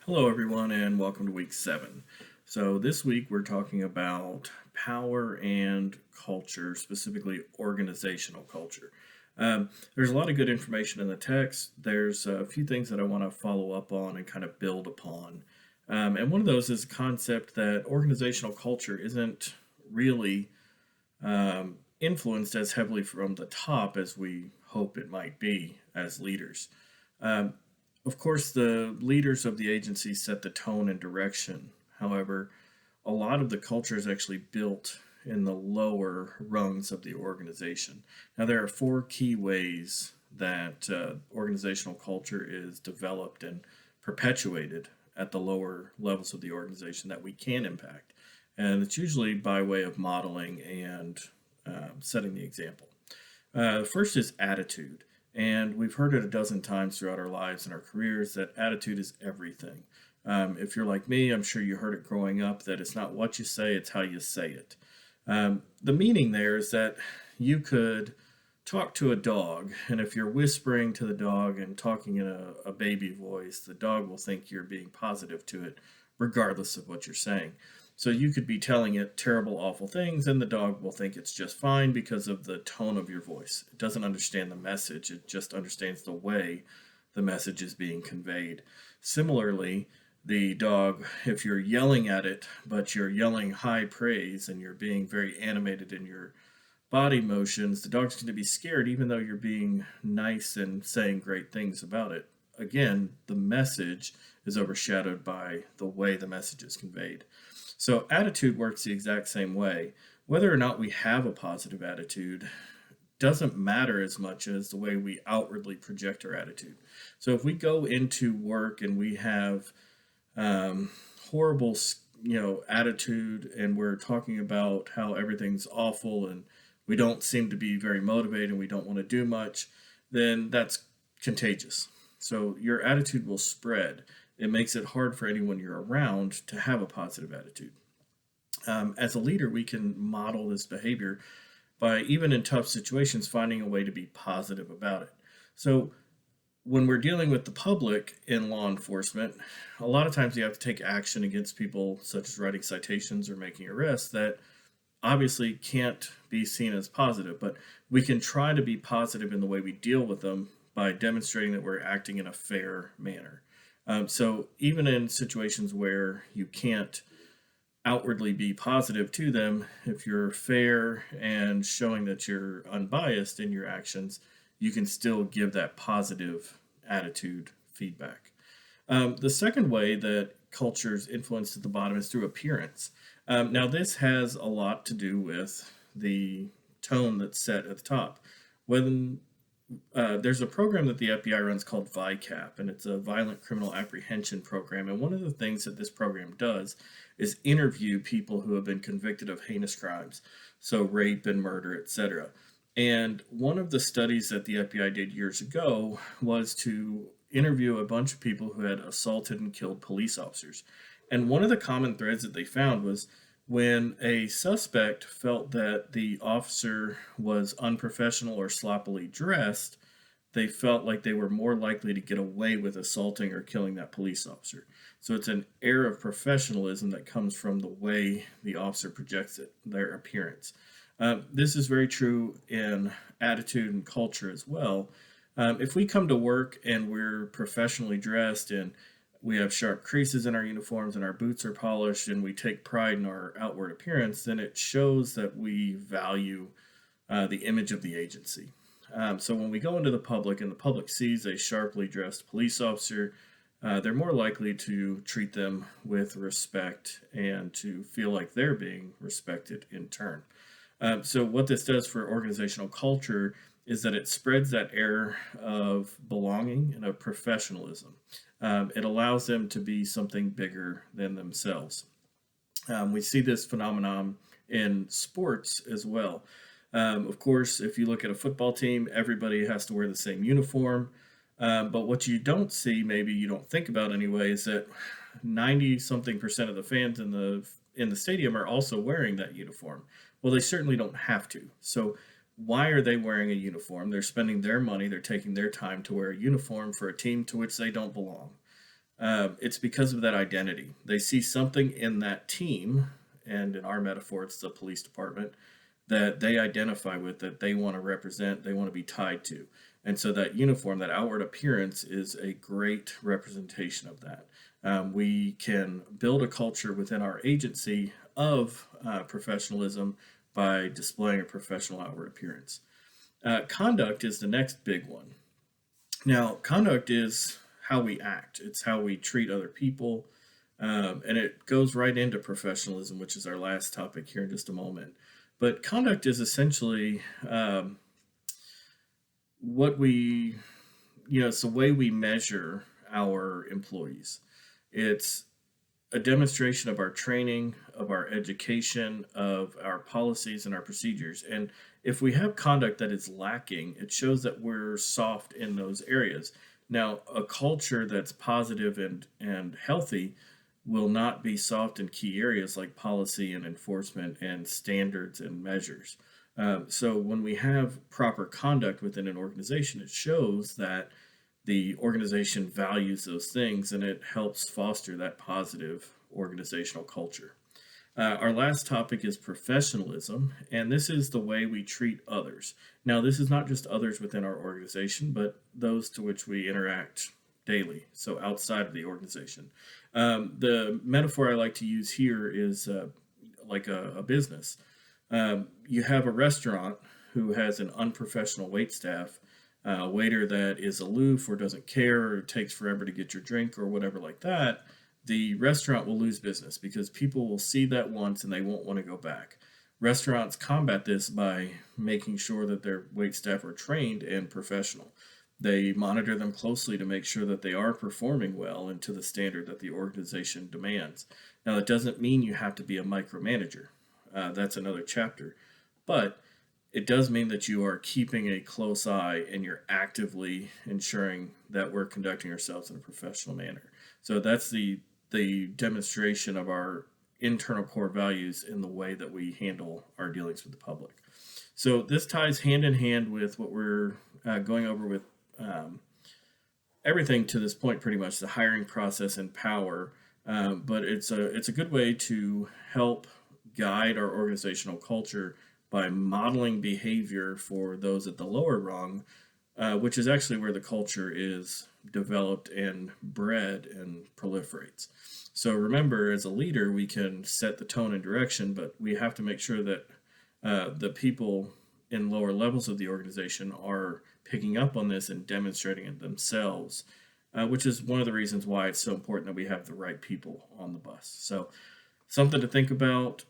Hello, everyone, and welcome to week 7. So, this week we're talking about power and culture, specifically organizational culture. There's a lot of good information in the text. There's a few things that I want to follow up on and kind of build upon. And one of those is a concept that organizational culture isn't really influenced as heavily from the top as we hope it might be as leaders. Um, of course, the leaders of the agency set the tone and direction. However, a lot of the culture is actually built in the lower rungs of the organization. Now, there are four key ways that organizational culture is developed and perpetuated at the lower levels of the organization that we can impact. And it's usually by way of modeling and setting the example. First is attitude. And we've heard it a dozen times throughout our lives and our careers that attitude is everything. If you're like me, I'm sure you heard it growing up that it's not what you say, it's how you say it. The meaning there is that you could talk to a dog, and if you're whispering to the dog and talking in a baby voice, the dog will think you're being positive to it, regardless of what you're saying. So you could be telling it terrible, awful things, and the dog will think it's just fine because of the tone of your voice. It doesn't understand the message, it just understands the way the message is being conveyed. Similarly, the dog, if you're yelling at it, but you're yelling high praise and you're being very animated in your body motions, the dog's going to be scared even though you're being nice and saying great things about it. Again, the message is overshadowed by the way the message is conveyed. So, attitude works the exact same way. Whether or not we have a positive attitude doesn't matter as much as the way we outwardly project our attitude. So, if we go into work and we have um, horrible, attitude, and we're talking about how everything's awful and we don't seem to be very motivated and we don't want to do much, then that's contagious. So your attitude will spread. It makes it hard for anyone you're around to have a positive attitude. As a leader, we can model this behavior by, even in tough situations, finding a way to be positive about it. So when we're dealing with the public in law enforcement, a lot of times you have to take action against people, such as writing citations or making arrests, that obviously can't be seen as positive, but we can try to be positive in the way we deal with them by demonstrating that we're acting in a fair manner. So even in situations where you can't outwardly be positive to them, if you're fair and showing that you're unbiased in your actions, you can still give that positive attitude feedback. The second way that culture's influenced at the bottom is through appearance. Now, this has a lot to do with the tone that's set at the top. When there's a program that the FBI runs called VICAP, and it's a violent criminal apprehension program. And one of the things that this program does is interview people who have been convicted of heinous crimes, so rape and murder, etc. And one of the studies that the FBI did years ago was to interview a bunch of people who had assaulted and killed police officers. And one of the common threads that they found was when a suspect felt that the officer was unprofessional or sloppily dressed, they felt like they were more likely to get away with assaulting or killing that police officer. So it's an air of professionalism that comes from the way the officer projects it, their appearance. This is very true in attitude and culture as well. If we come to work and we're professionally dressed and we have sharp creases in our uniforms and our boots are polished and we take pride in our outward appearance, then it shows that we value the image of the agency. So when we go into the public and the public sees a sharply dressed police officer, they're more likely to treat them with respect and to feel like they're being respected in turn. So what this does for organizational culture is that it spreads that air of belonging and of professionalism. It allows them to be something bigger than themselves. We see this phenomenon in sports as well. Of course, if you look at a football team, everybody has to wear the same uniform. But what you don't see, maybe you don't think about anyway, is that 90 something percent of the fans in the stadium are also wearing that uniform. Well, they certainly don't have to. So why are they wearing a uniform? They're spending their money, they're taking their time to wear a uniform for a team to which they don't belong. It's because of that identity. They see something in that team, and in our metaphor, it's the police department, that they identify with, that they want to represent, they want to be tied to. And so that uniform, that outward appearance, is a great representation of that. We can build a culture within our agency of professionalism by displaying a professional outward appearance. Conduct is the next big one. Now, conduct is how we act, it's how we treat other people, and it goes right into professionalism, which is our last topic here in just a moment. But conduct is essentially what we, it's the way we measure our employees. It's a demonstration of our training, of our education, of our policies and our procedures. And if we have conduct that is lacking, it shows that we're soft in those areas. Now, a culture that's positive and healthy will not be soft in key areas like policy and enforcement and standards and measures. So when we have proper conduct within an organization, it shows that the organization values those things and it helps foster that positive organizational culture. Our last topic is professionalism, and this is the way we treat others. Now, this is not just others within our organization, but those to which we interact daily, so outside of the organization. The metaphor I like to use here is like a business. You have a restaurant who has an unprofessional wait staff, a waiter that is aloof or doesn't care or takes forever to get your drink or whatever like that. The restaurant will lose business because people will see that once and they won't want to go back. Restaurants combat this by making sure that their wait staff are trained and professional. They monitor them closely to make sure that they are performing well and to the standard that the organization demands. Now, that doesn't mean you have to be a micromanager. That's another chapter. But it does mean that you are keeping a close eye and you're actively ensuring that we're conducting ourselves in a professional manner. So that's the demonstration of our internal core values in the way that we handle our dealings with the public. So this ties hand in hand with what we're going over with everything to this point, pretty much the hiring process and power. But it's a good way to help guide our organizational culture by modeling behavior for those at the lower rung, which is actually where the culture is developed and bred and proliferates. So remember, as a leader, we can set the tone and direction, but we have to make sure that the people in lower levels of the organization are picking up on this and demonstrating it themselves, which is one of the reasons why it's so important that we have the right people on the bus. So something to think about.